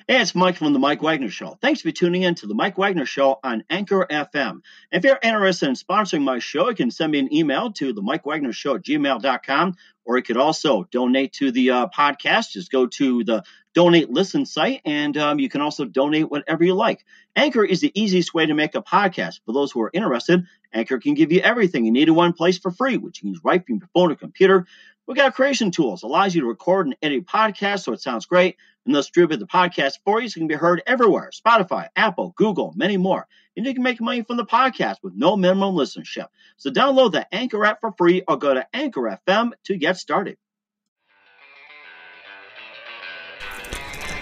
Hey, it's Mike from the Mike Wagner Show. Thanks for tuning in to the Mike Wagner Show on Anchor FM. If you're interested in sponsoring my show, you can send me an email to the Mike Wagner Show at gmail.com, or you could also donate to the podcast. Just go to the Donate Listen site, and you can also donate whatever you like. Anchor is the easiest way to make a podcast. For those who are interested, Anchor can give you everything you need in one place for free, which you can use right from your phone or computer. We've got creation tools, allows you to record and edit podcasts so it sounds great, and they'll distribute the podcast for you so it can be heard everywhere. Spotify, Apple, Google, many more. And you can make money from the podcast with no minimum listenership. So download the Anchor app for free or go to Anchor FM to get started.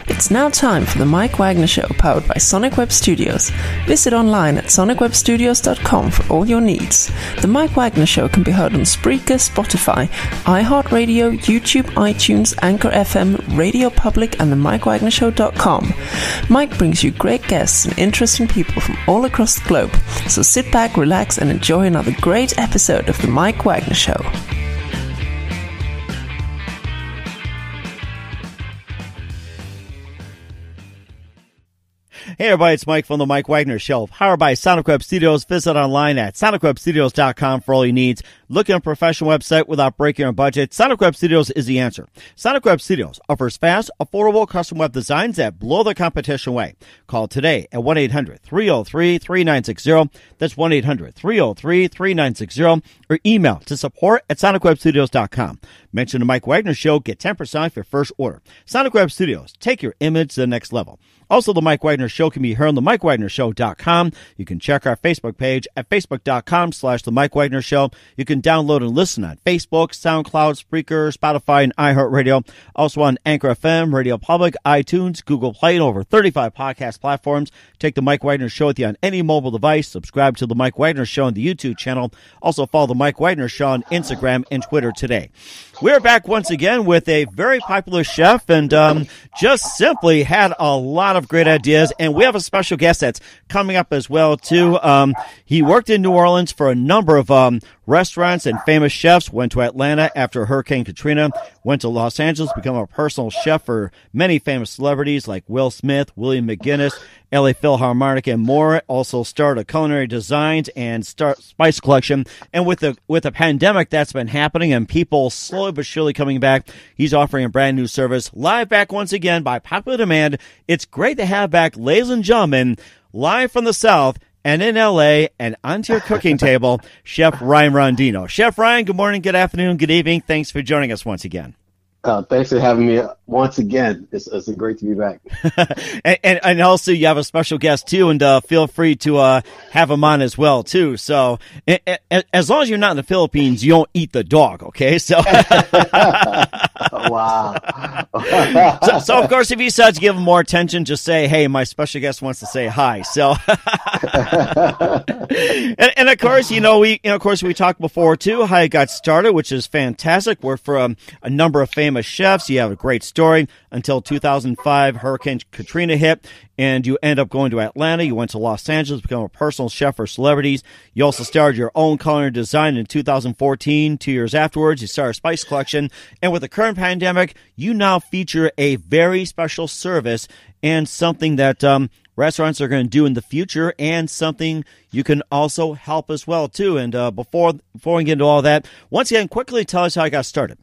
It's now time for the Mike Wagner Show, powered by Sonic Web Studios. Visit online at sonicwebstudios.com for all your needs. The Mike Wagner Show can be heard on Spreaker, Spotify, iHeartRadio, YouTube, iTunes, Anchor FM, Radio Public, and the MikeWagnerShow.com. Mike brings you great guests and interesting people from all across the globe. So sit back, relax, and enjoy another great episode of the Mike Wagner Show. Hey everybody, it's Mike from the Mike Wagner Show, powered by Sonic Web Studios. Visit online at sonicwebstudios.com for all your needs. Looking at a professional website without breaking your budget? Sonic Web Studios is the answer. Sonic Web Studios offers fast, affordable custom web designs that blow the competition away. Call today at 1-800-303-3960. That's 1-800-303-3960. Or email to support@sonicwebstudios.com. Mention the Mike Wagner Show, get 10% off your first order. Sonic Web Studios, take your image to the next level. Also, the Mike Wagner Show can be heard on the MikeWagnerShow.com. You can check our Facebook page at Facebook.com/The Mike Wagner Show. You can download and listen on Facebook, SoundCloud, Spreaker, Spotify, and iHeartRadio. Also on Anchor FM, Radio Public, iTunes, Google Play, and over 35 podcast platforms. Take the Mike Wagner Show with you on any mobile device. Subscribe to the Mike Wagner Show on the YouTube channel. Also follow the Mike Wagner Show on Instagram and Twitter today. We're back once again with a very popular chef and just simply had a lot of great ideas. And we have a special guest that's coming up as well, too. He worked in New Orleans for a number of restaurants and famous chefs, went to Atlanta after Hurricane Katrina, went to Los Angeles, become a personal chef for many famous celebrities like Will Smith, William McGinnis, LA Philharmonic, and more. Also started a culinary designs and spice collection. And with the pandemic that's been happening and people slowly but surely coming back, he's offering a brand new service. Live back once again by popular demand. It's great to have back, ladies and gentlemen, live from the South and in LA and onto your cooking table, Chef Ryan Rondeno. Chef Ryan, good morning, good afternoon, good evening. Thanks for joining us once again. Thanks for having me once again. It's great to be back. and also you have a special guest too, and feel free to have him on as well too. So as long as you're not in the Philippines, you don't eat the dog, okay? So wow. so of course, if you decide to give him more attention, just say, "Hey, my special guest wants to say hi." So and of course, we talked before too how you got started, which is fantastic. Worked for a number of famous chefs. You have a great story until 2005, Hurricane Katrina hit, and you end up going to Atlanta. You went to Los Angeles, become a personal chef for celebrities. You also started your own culinary design in 2014. 2 years afterwards, you started a spice collection. And with the current pandemic, you now feature a very special service and something that restaurants are going to do in the future, and something you can also help as well too. And before we get into all that, once again, quickly tell us how you got started.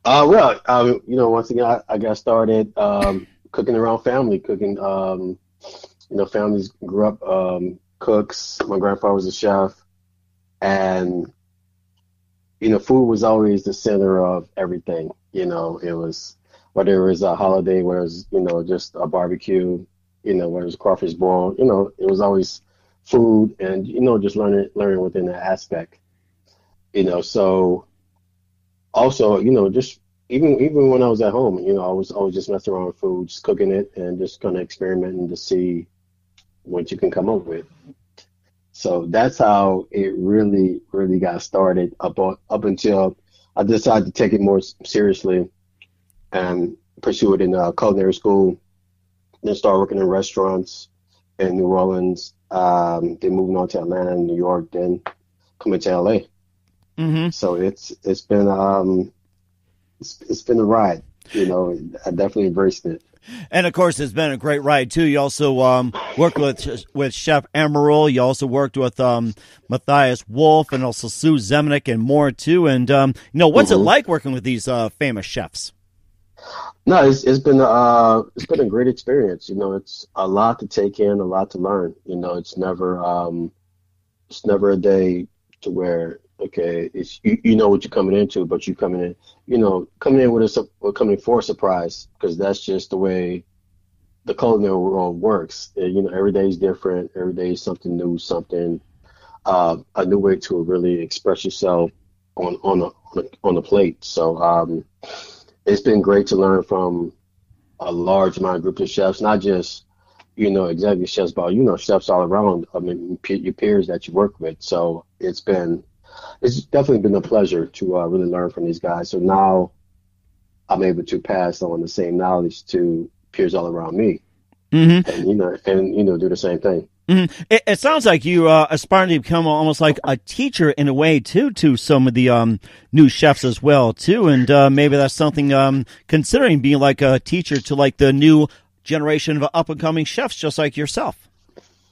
Once again, I got started cooking around family, families grew up cooks. My grandfather was a chef, and, food was always the center of everything. It was, whether it was a holiday, whether it was, just a barbecue, whether it was crawfish boil, it was always food and, just learning within that aspect, so. Also, just even when I was at home, I was always just messing around with food, just cooking it and just kind of experimenting to see what you can come up with. So that's how it really, really got started up until I decided to take it more seriously and pursue it in culinary school, then start working in restaurants in New Orleans, then moving on to Atlanta and New York, then coming to LA. Mm-hmm. So it's been a ride. I definitely embraced it. And of course, it's been a great ride too. You also worked with Chef Emerald. You also worked with Matthias Wolf and also Sue Zemnick and more too. And what's it like working with these famous chefs? No, it's been a great experience. It's a lot to take in, a lot to learn. It's never a day to where, okay, it's you know what you're coming into, but you coming in coming for a surprise, because that's just the way the culinary world works. Every day is different. Every day is something new, a new way to really express yourself on the plate. So it's been great to learn from a large amount of group of chefs, not just executive chefs, but chefs all around. I mean, your peers that you work with. So it's definitely been a pleasure to really learn from these guys. So now I'm able to pass on the same knowledge to peers all around me, and do the same thing. Mm-hmm. It sounds like you aspire to become almost like a teacher in a way too to some of the new chefs as well too, and maybe that's something considering being like a teacher to like the new generation of up and coming chefs, just like yourself.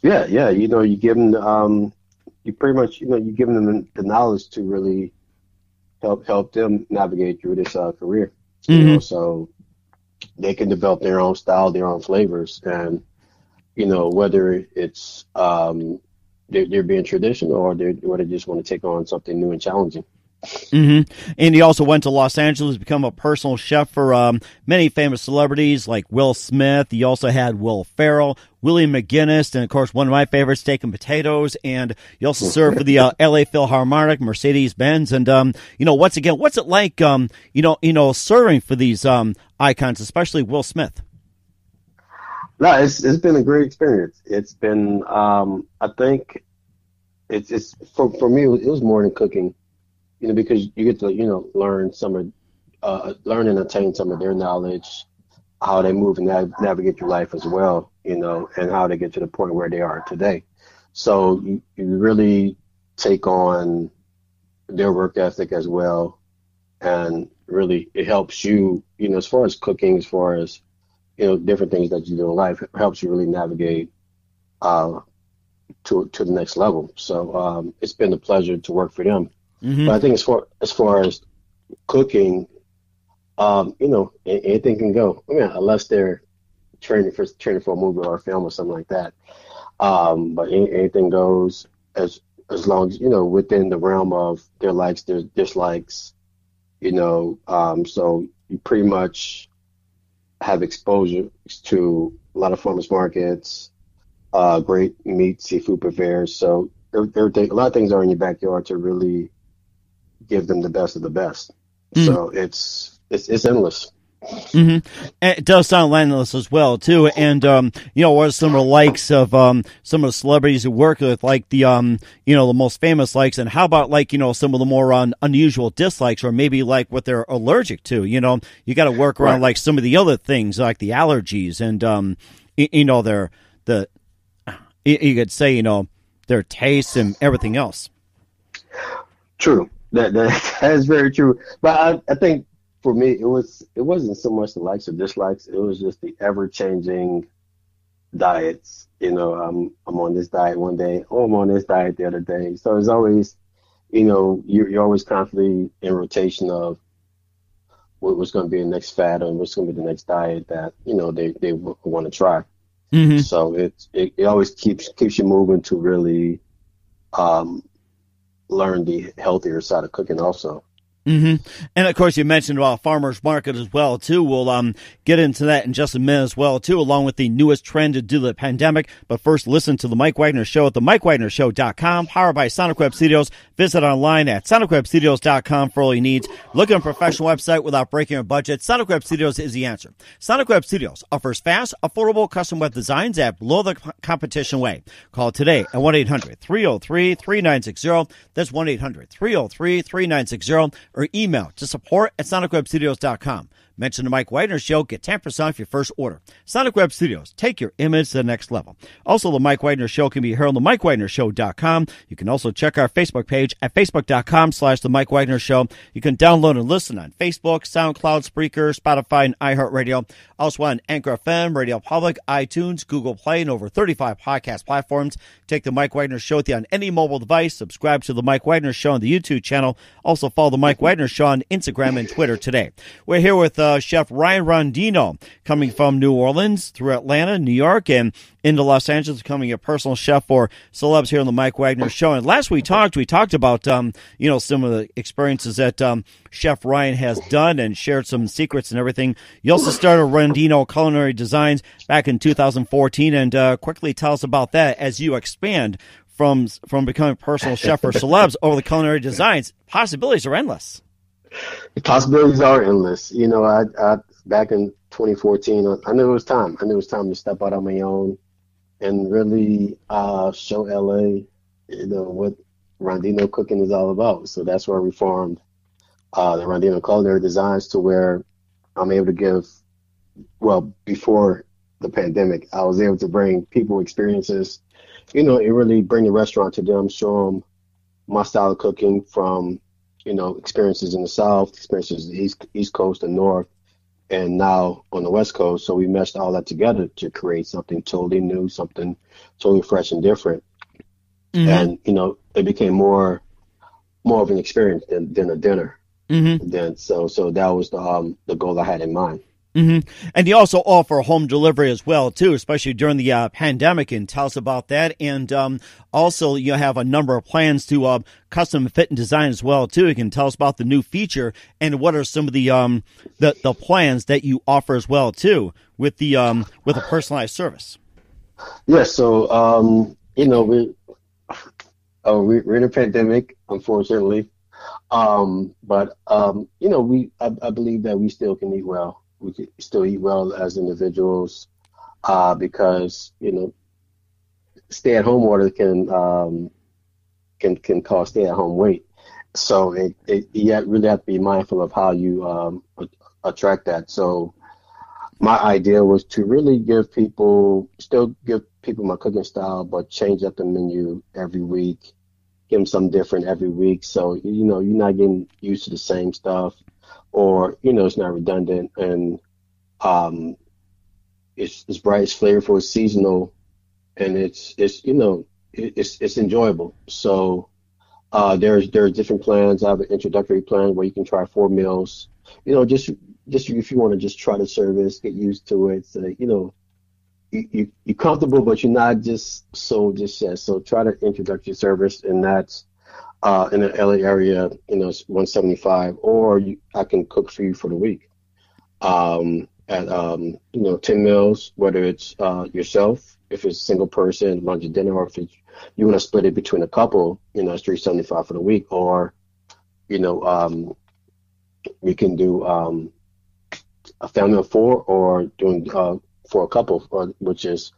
Yeah. You give them you pretty much you give them the knowledge to really help them navigate through this career. So they can develop their own style, their own flavors, and whether it's they're being traditional or they just want to take on something new and challenging. Mm-hmm. And he also went to Los Angeles to become a personal chef for many famous celebrities like Will Smith. He also had Will Ferrell, Willie McGinnis, and of course one of my favorites, Steak and Potatoes. And he also served for the LA Philharmonic, Mercedes-Benz. And what's it like serving for these icons, especially Will Smith? No, it's been a great experience. It's been I think it's for me it was more than cooking. Because you get to learn learn and attain some of their knowledge, how they move and navigate through life as well, and how they get to the point where they are today. So you really take on their work ethic as well, and really it helps you, as far as cooking, as far as different things that you do in life, it helps you really navigate to the next level. So it's been a pleasure to work for them. Mm-hmm. But I think as far as cooking, anything can go. Unless they're training for a movie or a film or something like that. But anything goes as long as within the realm of their likes, their dislikes. So you pretty much have exposure to a lot of farmers markets, great meat, seafood purveyors. So everything, a lot of things are in your backyard to really give them the best of the best. So it's endless. Mm-hmm. And it does sound endless as well too. And what are some of the likes of some of the celebrities you work with, like the the most famous likes, and how about like some of the more unusual dislikes, or maybe like what they're allergic to? You got to work around like some of the other things like the allergies and you could say their tastes and everything else. True. That is very true. But I think for me, it wasn't so much the likes or dislikes. It was just the ever-changing diets. I'm on this diet one day. Oh, I'm on this diet the other day. So it's always, you're always constantly in rotation of what's going to be the next fad or what's going to be the next diet that they want to try. Mm-hmm. So it always keeps you moving to really learn the healthier side of cooking also. Mm-hmm. And of course, you mentioned about farmers market as well too. We'll get into that in just a minute as well too, along with the newest trend due to the pandemic. But first, listen to the Mike Wagner Show at the MikeWagnerShow.com, powered by Sonic Web Studios. Visit online at SonicWebStudios.com for all your needs. Looking for a professional website without breaking a budget? Sonic Web Studios is the answer. Sonic Web Studios offers fast, affordable custom web designs at below the competition way. Call today at 1-800-303-3960. That's 1-800-303-3960. Or email to support@SonicWebStudios.com. Mention the Mike Wagner Show, get 10% off your first order. Sonic Web Studios, take your image to the next level. Also, the Mike Wagner Show can be heard on the MikeWagnerShow.com. You can also check our Facebook page at Facebook.com/The Mike Wagner Show. You can download and listen on Facebook, SoundCloud, Spreaker, Spotify, and iHeartRadio. Also on Anchor FM, Radio Public, iTunes, Google Play, and over 35 podcast platforms. Take the Mike Wagner Show with you on any mobile device. Subscribe to the Mike Wagner Show on the YouTube channel. Also follow the Mike Wagner Show on Instagram and Twitter today. We're here with Chef Ryan Rondeno, coming from New Orleans through Atlanta, New York, and into Los Angeles, becoming a personal chef for celebs here on the Mike Wagner Show. And last we talked about some of the experiences that Chef Ryan has done and shared some secrets and everything. You also started Rondeno Culinary Designs back in 2014, and quickly tell us about that as you expand from becoming a personal chef for celebs over the culinary designs. Possibilities are endless. The possibilities are endless. I back in 2014, I knew it was time. I knew it was time to step out on my own and really show LA, what Rondeno cooking is all about. So that's where we formed the Rondeno Culinary Designs, to where I'm able to give, before the pandemic, I was able to bring people experiences, and really bring the restaurant to them, show them my style of cooking from, experiences in the South, experiences in the East Coast and North, and now on the West Coast. So we meshed all that together to create something totally new, something totally fresh and different. Mm-hmm. And, it became more of an experience than a dinner. Mm-hmm. Then, so that was the goal I had in mind. Mm-hmm. And you also offer home delivery as well, too, especially during the pandemic. And tell us about that. And also, you have a number of plans to custom fit and design as well, too. You can tell us about the new feature and what are some of the plans that you offer as well, too, with a personalized service. Yeah. So we're in a pandemic, unfortunately, but I believe that we still can eat well. We can still eat well as individuals, because stay-at-home order can cause stay-at-home weight. So you really have to be mindful of how you attract that. So my idea was to really still give people my cooking style, but change up the menu every week, give them something different every week. So you're not getting used to the same stuff. Or it's not redundant, and it's bright, it's flavorful, it's seasonal, and it's enjoyable. So there's different plans. I have an introductory plan where you can try 4 meals. Just if you want to just try the service, get used to it. So you're comfortable, but you're not just yes. So try the introductory service, and that's in the LA area, it's $175, or I can cook for you for the week. At 10 meals, whether it's yourself, if it's a single person, lunch and dinner, or if you want to split it between a couple, it's $375 for the week. Or, we can do a family of 4, or doing for a couple, which is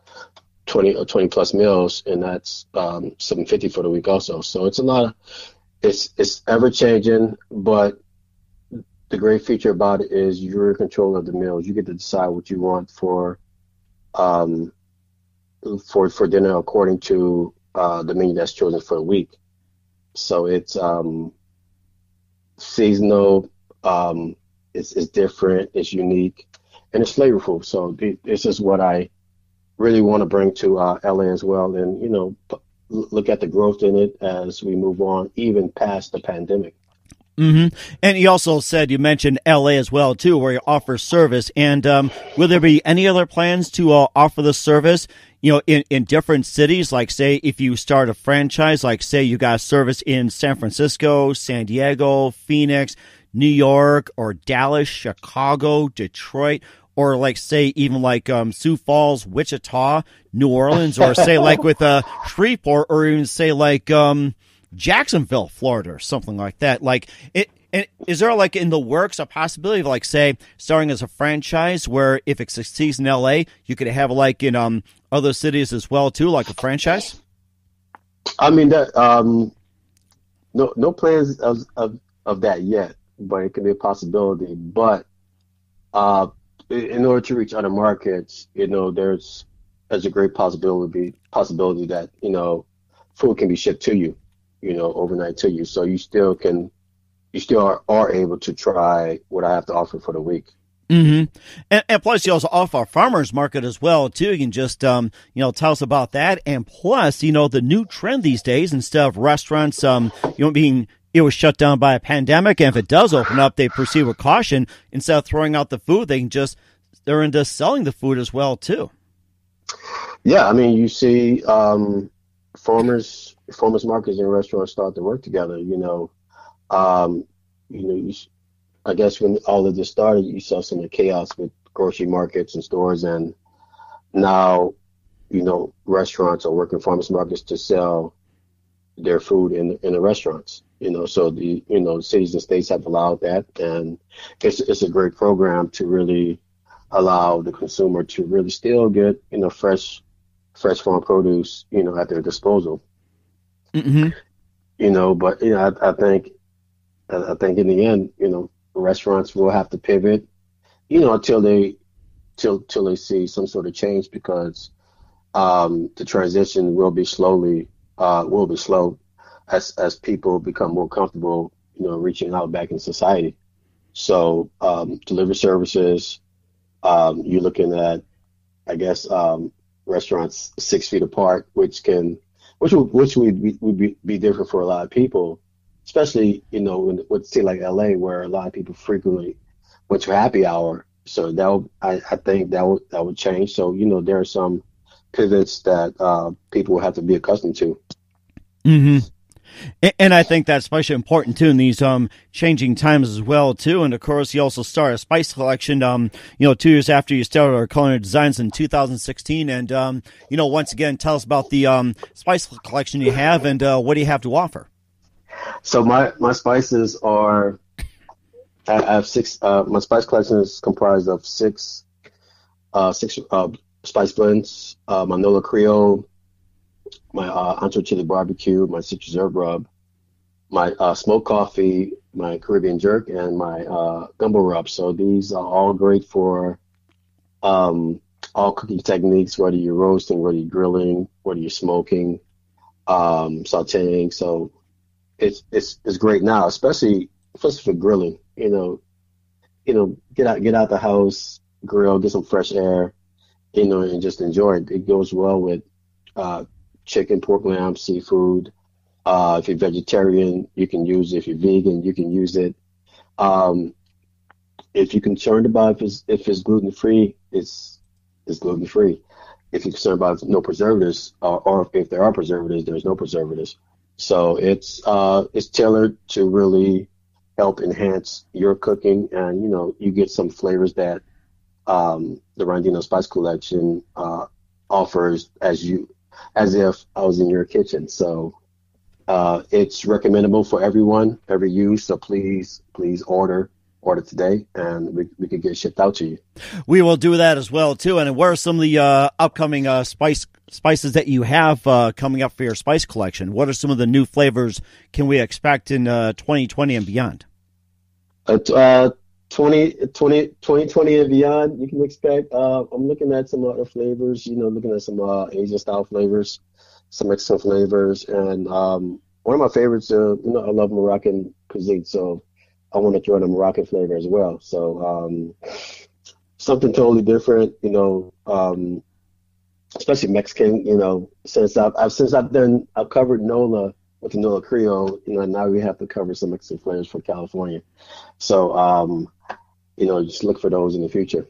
20 plus meals, and that's $750 for the week also. So it's a lot of, it's ever changing, but the great feature about it is you're in control of the meals. You get to decide what you want for dinner according to the menu that's chosen for the week. So it's seasonal, it's different, it's unique, and it's flavorful. So this is what I really want to bring to LA as well, and look at the growth in it as we move on, even past the pandemic. Mm-hmm. And you mentioned LA as well too, where you offer service. And will there be any other plans to offer the service, in different cities? Like, say, if you start a franchise, like, say, you got service in San Francisco, San Diego, Phoenix, New York, or Dallas, Chicago, Detroit, or like, say, even like Sioux Falls, Wichita, New Orleans, or say like with Shreveport, or even say like Jacksonville, Florida, or something like that. Like, is there like in the works a possibility of like, say, starting as a franchise where if it succeeds in LA, you could have like in other cities as well too, like a franchise? I mean, that no plans of that yet, but it could be a possibility. But in order to reach other markets, there's a great possibility that, food can be shipped to you, overnight to you. So you still are able to try what I have to offer for the week. Mm-hmm. And plus, you also offer a farmer's market as well, too. You can just, tell us about that. And plus, the new trend these days, instead of restaurants, it was shut down by a pandemic. And if it does open up, they proceed with caution. Instead of throwing out the food, they're into selling the food as well, too. Yeah. I mean, you see, farmers markets and restaurants start to work together, I guess when all of this started, you saw some of the chaos with grocery markets and stores, and now, restaurants are working farmers markets to sell their food in the restaurants. So the cities and states have allowed that, and it's a great program to really allow the consumer to really still get fresh farm produce at their disposal. Mm-hmm. But I think in the end, restaurants will have to pivot, until they see some sort of change, because the transition will be slow as people become more comfortable, reaching out back in society. So delivery services, you're looking at, I guess, restaurants 6 feet apart, which would be different for a lot of people. Especially, in a city like LA, where a lot of people frequently went to happy hour. So I think that would change. So, there are some pivots that people will have to be accustomed to. Mm-hmm. And I think that's especially important, too, in these changing times as well, too. And, of course, you also start a spice collection, 2 years after you started our culinary designs in 2016. And, once again, tell us about the spice collection you have and what do you have to offer? So my spices are, I have 6, my spice collection is comprised of six spice blends, my Nola Creole, my Ancho Chili Barbecue, my citrus herb rub, my smoked coffee, my Caribbean jerk, and my gumbo rub. So these are all great for all cooking techniques, whether you're roasting, whether you're grilling, whether you're smoking, sauteing. So it's great now, especially for grilling. Get out the house, grill, get some fresh air, and just enjoy it. It goes well with chicken, pork, lamb, seafood. If you're vegetarian, you can use it. If you're vegan, you can use it. If you're concerned about if it's gluten free, it's gluten free. If you're concerned about no preservatives, or if there are preservatives, there's no preservatives. So it's tailored to really help enhance your cooking, and you get some flavors that the Rondeno Spice Collection offers as if I was in your kitchen. So it's recommendable for everyone, every use. So please order today, and we could get it shipped out to you. We will do that as well too. And what are some of the upcoming spices that you have coming up for your spice collection? What are some of the new flavors can we expect in 2020 and beyond? 2020 and beyond, you can expect. I'm looking at some other flavors. Looking at some Asian style flavors, some Mexican flavors, and one of my favorites. I love Moroccan cuisine, so I want to throw in a Moroccan flavor as well. So something totally different, especially Mexican. Since I've covered NOLA with the NOLA Creole, now we have to cover some Mexican flavors for California. So just look for those in the future.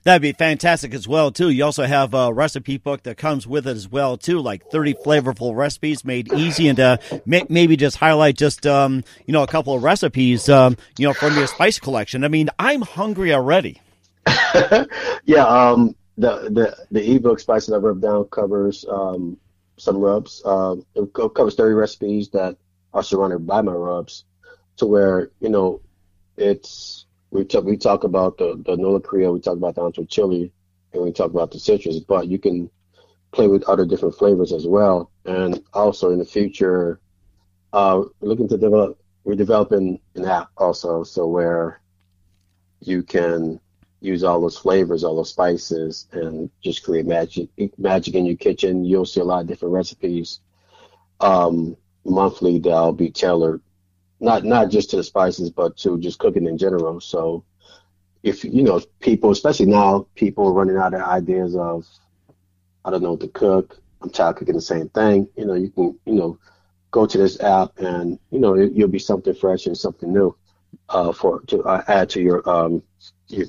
That'd be fantastic as well, too. You also have a recipe book that comes with it as well, too, like 30 flavorful recipes made easy, and maybe just highlight just, a couple of recipes, from your spice collection. I mean, I'm hungry already. Yeah, the ebook Spices I Rub Down covers some rubs. It covers 30 recipes that are surrounded by my rubs, to where, we talk about the Nola Creole, we talk about the Ancho Chili, and we talk about the citrus, but you can play with other different flavors as well. And also in the future, we're developing an app also, so where you can use all those flavors, all those spices, and just create magic in your kitchen. You'll see a lot of different recipes monthly that'll be tailored, not just to the spices, but to just cooking in general. So if people, especially now, people are running out of ideas of, I don't know what to cook. I'm tired of cooking the same thing. You can go to this app, and you'll be something fresh and something new to add to your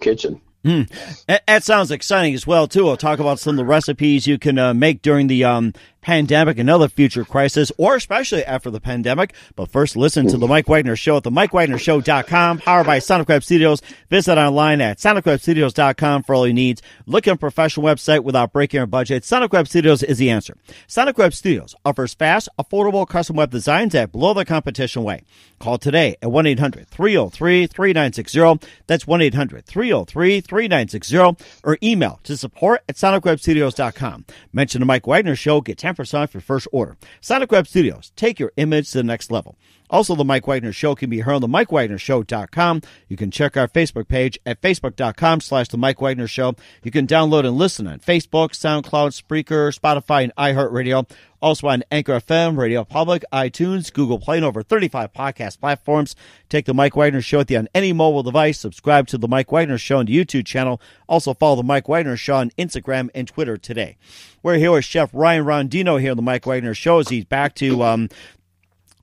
kitchen. That sounds exciting as well, too. I'll talk about some of the recipes you can make during the pandemic and other future crisis, or especially after the pandemic. But first, listen to The Mike Wagner Show at themikewagnershow.com, powered by Sonic Web Studios. Visit online at sonicwebstudios.com for all your needs. Look at a professional website without breaking your budget. Sonic Web Studios is the answer. Sonic Web Studios offers fast, affordable custom web designs that blow the competition away. Call today at 1-800-303-3960. That's 1-800-303-3960. Or email to support@sonicwebstudios.com. Mention The Mike Wagner Show. Get 10% off your first order. Sonic Web Studios. Take your image to the next level. Also, The Mike Wagner Show can be heard on themikewagnershow.com. You can check our Facebook page at facebook.com/The Mike Wagner Show. You can download and listen on Facebook, SoundCloud, Spreaker, Spotify, and iHeartRadio. Also on Anchor FM, Radio Public, iTunes, Google Play, and over 35 podcast platforms. Take The Mike Wagner Show with you on any mobile device. Subscribe to The Mike Wagner Show on the YouTube channel. Also follow The Mike Wagner Show on Instagram and Twitter today. We're here with Chef Ryan Rondeno here on The Mike Wagner Show as he's back to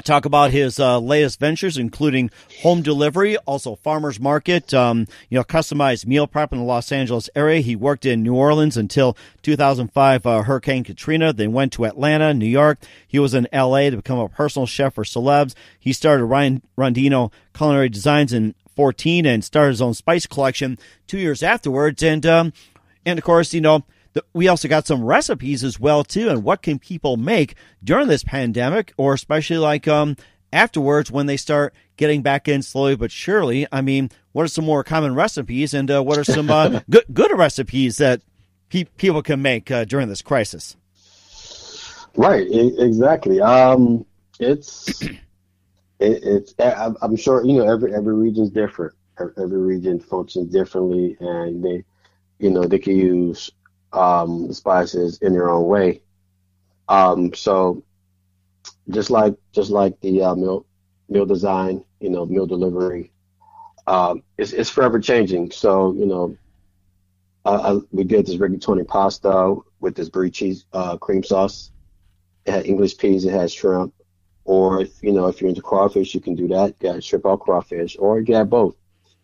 talk about his latest ventures, including home delivery, also farmers market, customized meal prep in the Los Angeles area. He worked in New Orleans until 2005 Hurricane Katrina, then went to Atlanta, New York. He was in L.A. to become a personal chef for celebs. He started Ryan Rondeno Culinary Designs in 2014 and started his own spice collection 2 years afterwards. And of course, we also got some recipes as well, too, and what can people make during this pandemic, or especially like afterwards when they start getting back in slowly but surely. I mean, what are some more common recipes, and what are some good recipes that people can make during this crisis? Right, exactly. It's I'm sure, every region's different. Every region functions differently, and they can use the spices in their own way. So just like the meal design, meal delivery, it's forever changing. So, we did this rigatoni pasta with this brie cheese cream sauce. It had English peas, it has shrimp, or if you're into crawfish, you can do that. You got shrimp or crawfish, or you can have both.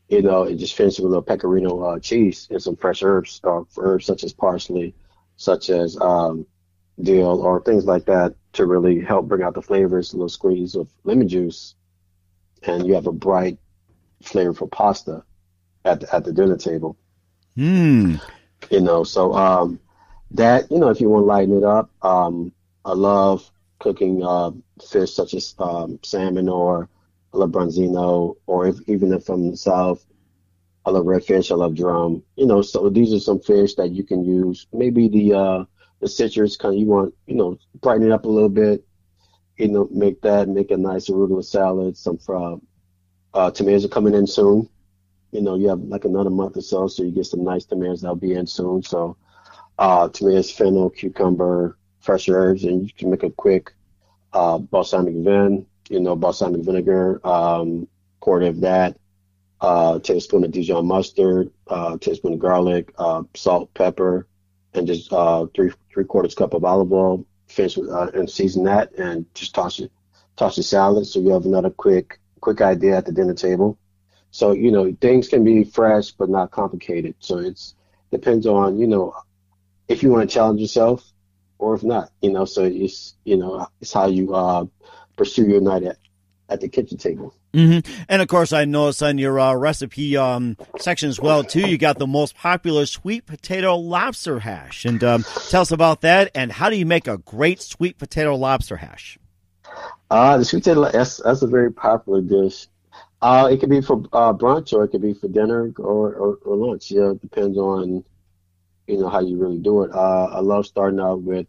It just finished with a little pecorino cheese and some fresh herbs, herbs such as parsley, such as dill, or things like that to really help bring out the flavors. A little squeeze of lemon juice, and you have a bright, flavorful pasta at the dinner table. So that if you want to lighten it up, I love cooking fish such as salmon, or I love branzino, or even if I'm in the South, I love redfish, I love drum. So these are some fish that you can use. Maybe the citrus kind of, you want, brighten it up a little bit, make a nice arugula salad. Some tomatoes are coming in soon. You have like another month or so you get some nice tomatoes that'll be in soon. So tomatoes, fennel, cucumber, fresh herbs, and you can make a quick balsamic vinegar, quart of that, tablespoon of Dijon mustard, tablespoon of garlic, salt, pepper, and just 3/4 cup of olive oil. Finish with, and season that, and just toss your salad. So you have another quick idea at the dinner table. So things can be fresh but not complicated. So it's depends on if you want to challenge yourself or if not. So it's how you pursue your night at the kitchen table. Mm-hmm. And of course, I noticed on your recipe section as well too, you got the most popular sweet potato lobster hash. And tell us about that, and how do you make a great sweet potato lobster hash? The sweet potato, that's a very popular dish. It could be for brunch, or it could be for dinner or lunch. It depends on how you really do it. I love starting out with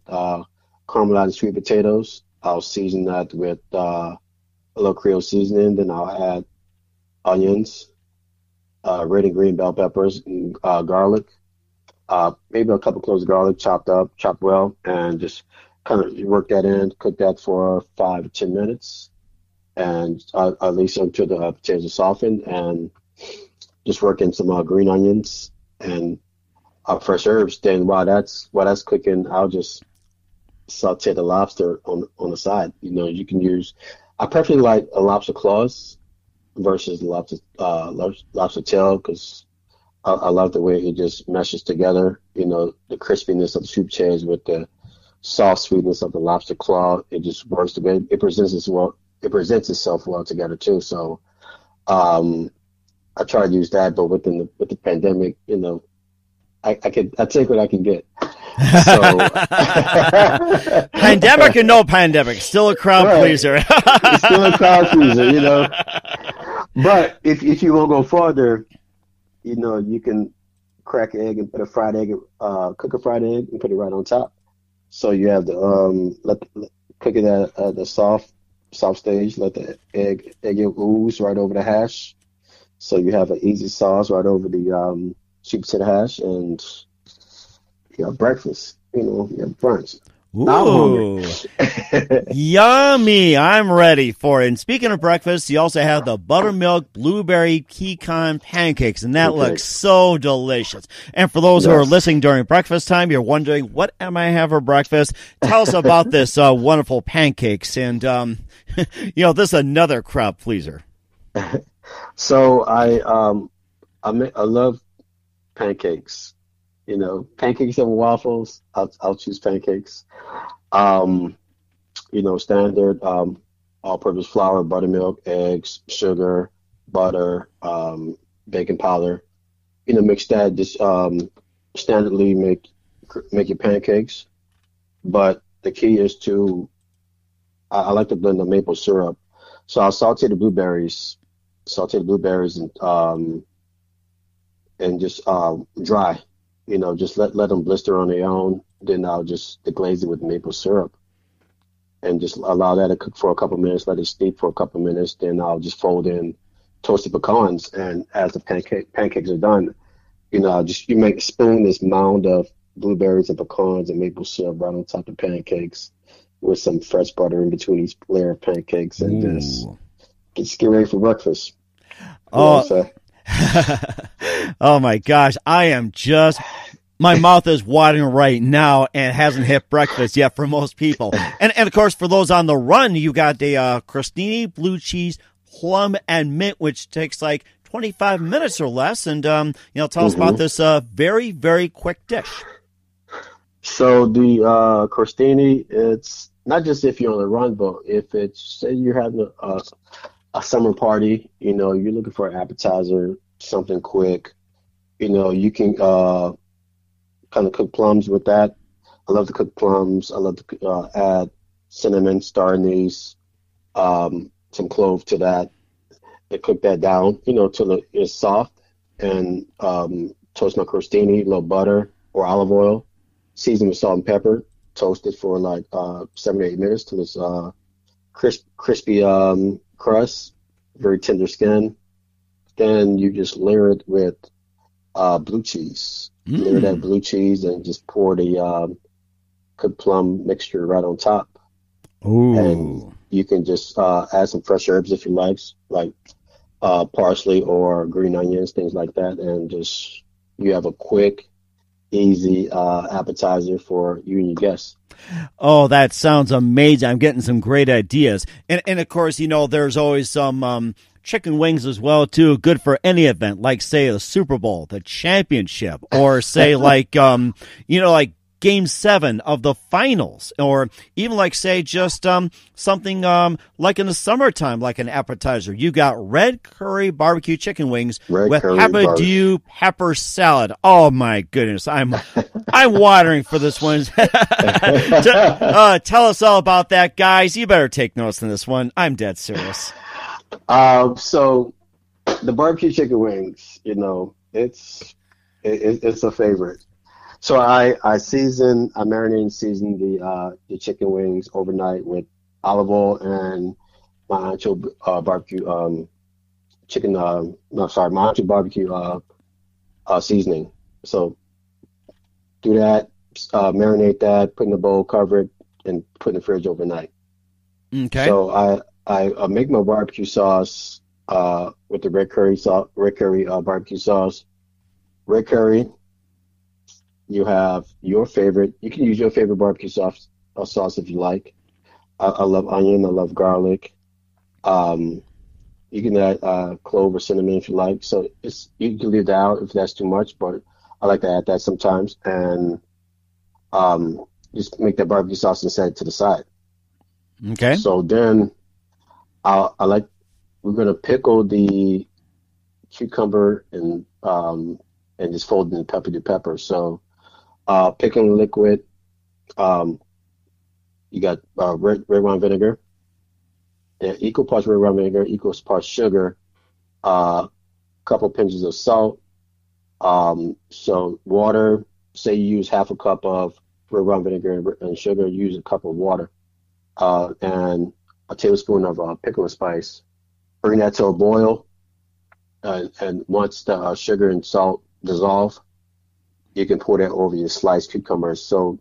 caramelized sweet potatoes. I'll season that with a little Creole seasoning. Then I'll add onions, red and green bell peppers, and, garlic, maybe a couple cloves of garlic chopped up, chopped well, and just kind of work that in, cook that for 5 to 10 minutes, and at least until the potatoes are softened, and just work in some green onions and fresh herbs. Then while that's cooking, I'll just saute the lobster on the side. You can use. I preferably like a lobster claws versus lobster tail, because I love the way it just meshes together. The crispiness of the soup chairs with the soft sweetness of the lobster claw. It just works together. It presents itself well together too. So I try to use that, but with the pandemic, I take what I can get. So pandemic or no pandemic, still a crowd pleaser. It's still a crowd pleaser, But if you want to go farther, you can crack an egg and put a fried egg, cook a fried egg and put it right on top. So you have the cook it at the soft stage. Let the egg ooze right over the hash. So you have an easy sauce right over the sweet potato hash, and breakfast. Brunch. Ooh, yummy! I'm ready for it. And speaking of breakfast, you also have the buttermilk blueberry pecan pancakes, and that looks so delicious. And for those who are listening during breakfast time, you're wondering, what am I having for breakfast? Tell us about this wonderful pancakes. And, this is another crowd pleaser. So I love pancakes. Pancakes and waffles. I'll choose pancakes. Standard all-purpose flour, buttermilk, eggs, sugar, butter, baking powder. Mix that. Just standardly make your pancakes. But the key is I like to blend the maple syrup. So I'll saute the blueberries and just dry. Just let them blister on their own. Then I'll just deglaze it with maple syrup and just allow that to cook for a couple minutes. Let it steep for a couple minutes. Then I'll just fold in toasted pecans. And as the pancakes are done, you spoon this mound of blueberries and pecans and maple syrup right on top of pancakes with some fresh butter in between each layer of pancakes, and just get ready for breakfast. Oh my gosh, my mouth is watering right now, and hasn't hit breakfast yet for most people. And of course, for those on the run, you got the crostini, blue cheese, plum, and mint, which takes like 25 minutes or less. And tell us about this very, very quick dish. So the crostini, it's not just if you're on the run, but if it's, say you're having a summer party, you're looking for an appetizer, something quick, you can kind of cook plums with that. I love to cook plums. I love to add cinnamon, star anise, some clove to that, and cook that down, till it's soft, and toast my crostini, a little butter or olive oil, season with salt and pepper, toast it for like 7 to 8 minutes till it's crispy crust, very tender skin. Then you just layer it with blue cheese. Layer that blue cheese and just pour the cooked plum mixture right on top. Ooh. And you can just add some fresh herbs if you like parsley or green onions, things like that. And just, you have a quick, easy appetizer for you and your guests. Oh, that sounds amazing. I'm getting some great ideas. And of course, there's always some chicken wings as well, too. Good for any event, like, say, the Super Bowl, the championship, or say, like, like Game 7 of the finals, or even like, say, just something like in the summertime, like an appetizer. You got red curry barbecue chicken wings with Habadoo pepper salad. Oh my goodness, I'm watering for this one. Tell us all about that, guys. You better take notes on this one. I'm dead serious. So the barbecue chicken wings, it's a favorite. So I marinate and season the chicken wings overnight with olive oil and my ancho barbecue Monterey barbecue seasoning. So do that, marinate that, put in a bowl, cover it, and put in the fridge overnight. Okay. So I make my barbecue sauce with the red curry barbecue sauce. Red curry, you have your favorite. You can use your favorite barbecue sauce if you like. I love onion. I love garlic. You can add clove or cinnamon if you like. So you can leave that out if that's too much, but I like to add that sometimes. And just make that barbecue sauce and set it to the side. Okay. So then we're gonna pickle the cucumber and just fold it in pepper. So pickling liquid, you got red wine vinegar, equal parts red wine vinegar, equal parts sugar, couple pinches of salt. So water, say you use half a cup of red wine vinegar and sugar, use a cup of water, and a tablespoon of pickling spice. Bring that to a boil, and once the sugar and salt dissolve, you can pour that over your sliced cucumbers. So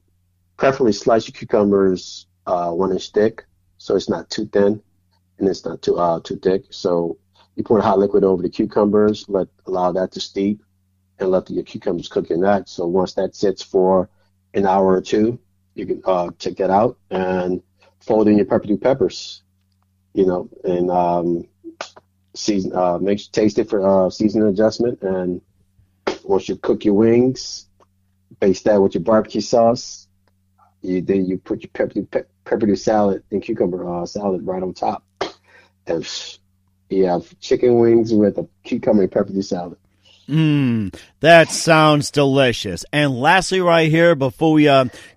preferably slice your cucumbers 1 inch thick, so it's not too thin and it's not too thick. So you pour the hot liquid over the cucumbers, allow that to steep, and let your cucumbers cook in that. So once that sits for an hour or two, you can take that out and fold in your peppers, and season, taste it for seasoning adjustment. And once you cook your wings, baste that with your barbecue sauce. Then you put your pepperdew salad and cucumber salad right on top. And you have chicken wings with a cucumber and pepperdew salad. That sounds delicious. And lastly, right here, before we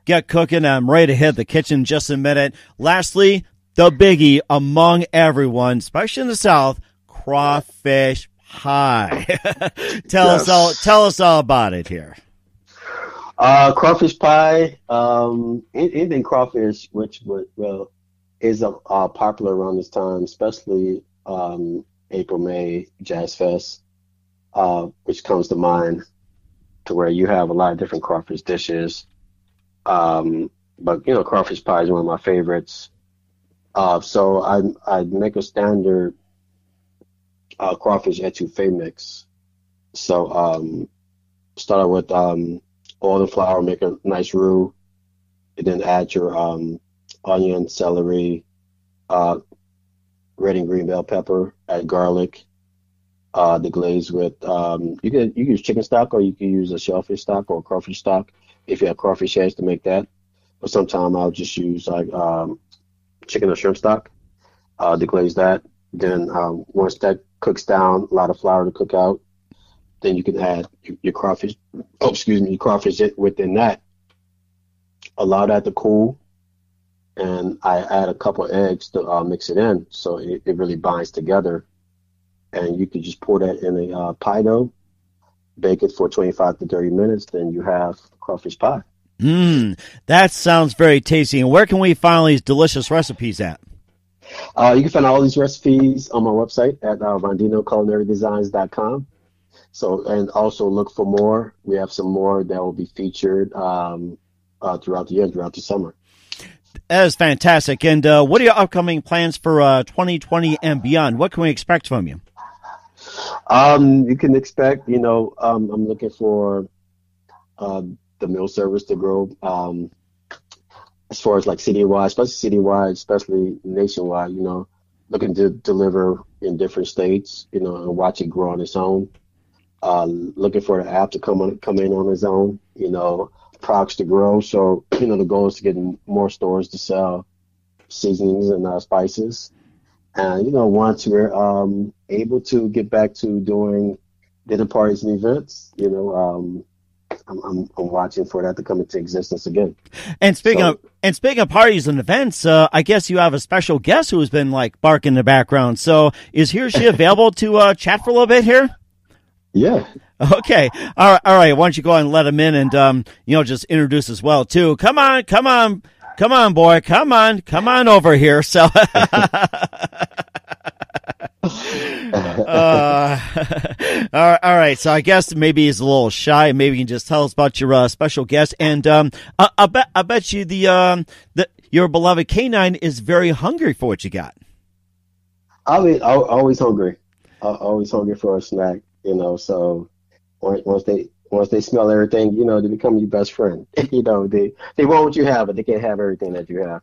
get cooking, I'm ready to hit the kitchen in just a minute. Lastly, the biggie among everyone, especially in the South, crawfish pie. Tell us all about it here. Crawfish pie, anything crawfish, which is popular around this time, especially April, May, Jazz Fest, which comes to mind, to where you have a lot of different crawfish dishes. But crawfish pie is one of my favorites. So I make a standard crawfish etouffee mix. So start out with oil and flour, make a nice roux, and then add your onion, celery, red and green bell pepper, add garlic, deglaze with you can use chicken stock, or you can use a shellfish stock or crawfish stock if you have crawfish heads to make that. But sometimes I'll just use like chicken or shrimp stock, deglaze that. Then once that cooks down, a lot of flour to cook out, then you can add your crawfish. Your crawfish within that. Allow that to cool, and I add a couple of eggs to mix it in, so it really binds together. And you can just pour that in a pie dough, bake it for 25 to 30 minutes, then you have crawfish pie. That sounds very tasty. And where can we find these delicious recipes at? You can find all these recipes on my website at RondenoCulinaryDesigns.com. So, and also look for more. We have some more that will be featured throughout the year, throughout the summer. That is fantastic. And what are your upcoming plans for 2020 and beyond? What can we expect from you? You can expect, I'm looking for the meal service to grow as far as like citywide, especially nationwide, looking to deliver in different states, and watch it grow on its own. Looking for the app to come in on its own, products to grow. So, the goal is to get more stores to sell seasonings and spices. And, once we're able to get back to doing dinner parties and events, I'm watching for that to come into existence again. And speaking of parties and events, I guess you have a special guest who has been like barking in the background. So is he or she available to chat for a little bit here? Yeah. Okay. All right. Why don't you go ahead and let him in and just introduce as well too. Come on, boy. Come on over here. So All right. So I guess maybe he's a little shy. Maybe you can just tell us about your special guest. And I bet you your beloved canine is very hungry for what you got. Always hungry. Always hungry for a snack. So once they smell everything, they become your best friend. They want what you have, but they can't have everything that you have.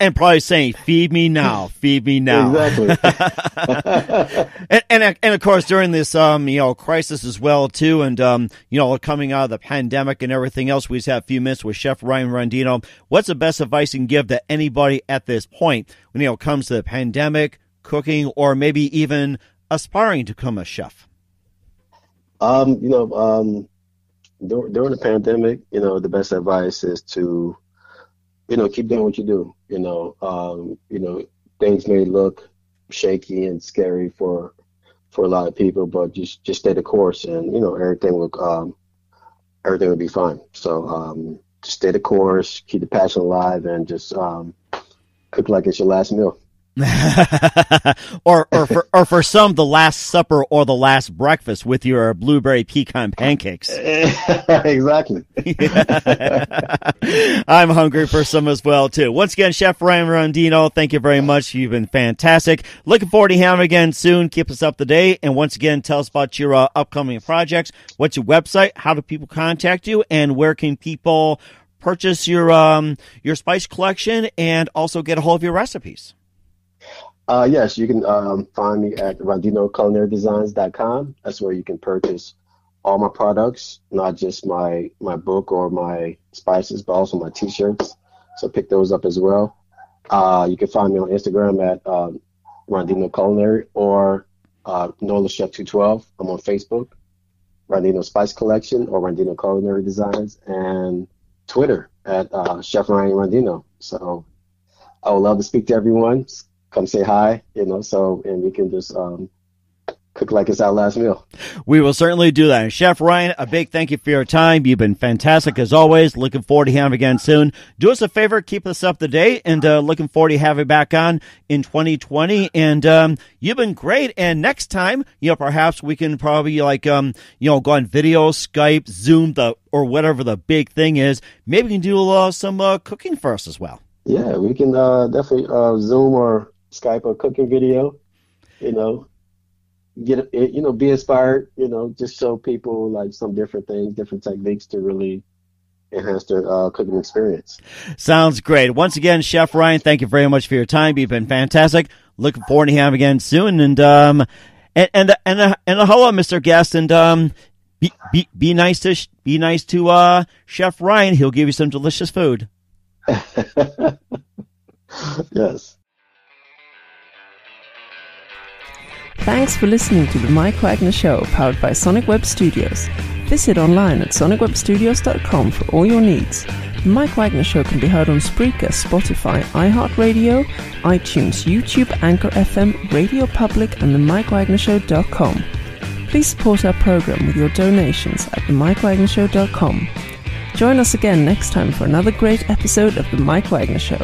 and probably saying, "Feed me now, feed me now." Exactly. and of course during this crisis as well too, and coming out of the pandemic and everything else, we just have a few minutes with Chef Ryan Rondeno. What's the best advice you can give to anybody at this point when it comes to the pandemic, cooking, or maybe even aspiring to become a chef? During the pandemic, the best advice is to, keep doing what you do. Things may look shaky and scary for a lot of people, but just stay the course, and everything will be fine. So just stay the course, keep the passion alive, and just cook like it's your last meal. or for some, the last supper or the last breakfast with your blueberry pecan pancakes. Exactly. I'm hungry for some as well too. Once again, Chef Ryan Rondeno, thank you very much. You've been fantastic. Looking forward to having you again soon. Keep us up to date, and once again, tell us about your upcoming projects. What's your website? How do people contact you? And where can people purchase your spice collection and also get a hold of your recipes? Yes, you can find me at RondenoCulinaryDesigns.com. That's where you can purchase all my products, not just my book or my spices, but also my T-shirts. So pick those up as well. You can find me on Instagram at Rondeno Culinary or Nola Chef 212. I'm on Facebook, Rondeno Spice Collection or Rondeno Culinary Designs, and Twitter at Chef Ryan Rondeno. So I would love to speak to everyone. Come say hi, and we can just cook like it's our last meal. We will certainly do that. And Chef Ryan, a big thank you for your time. You've been fantastic as always. Looking forward to having you again soon. Do us a favor, keep us up to date, and looking forward to having you back on in 2020. And you've been great. And next time, perhaps we can probably go on video, Skype, Zoom, or whatever the big thing is. Maybe we can do some cooking for us as well. Yeah, we can definitely Zoom or Skype a cooking video, get it, be inspired, just show people like some different things, different techniques to really enhance their cooking experience. Sounds great. Once again, Chef Ryan, thank you very much for your time. You've been fantastic. Looking forward to having you again soon. And hello, Mr. Guest, and be nice to Chef Ryan. He'll give you some delicious food. Yes. Thanks for listening to the Mike Wagner Show, powered by Sonic Web Studios. Visit online at sonicwebstudios.com for all your needs. The Mike Wagner Show can be heard on Spreaker, Spotify, iHeartRadio, iTunes, YouTube, Anchor FM, Radio Public, and themikewagnershow.com. Please support our program with your donations at themikewagnershow.com. Join us again next time for another great episode of The Mike Wagner Show.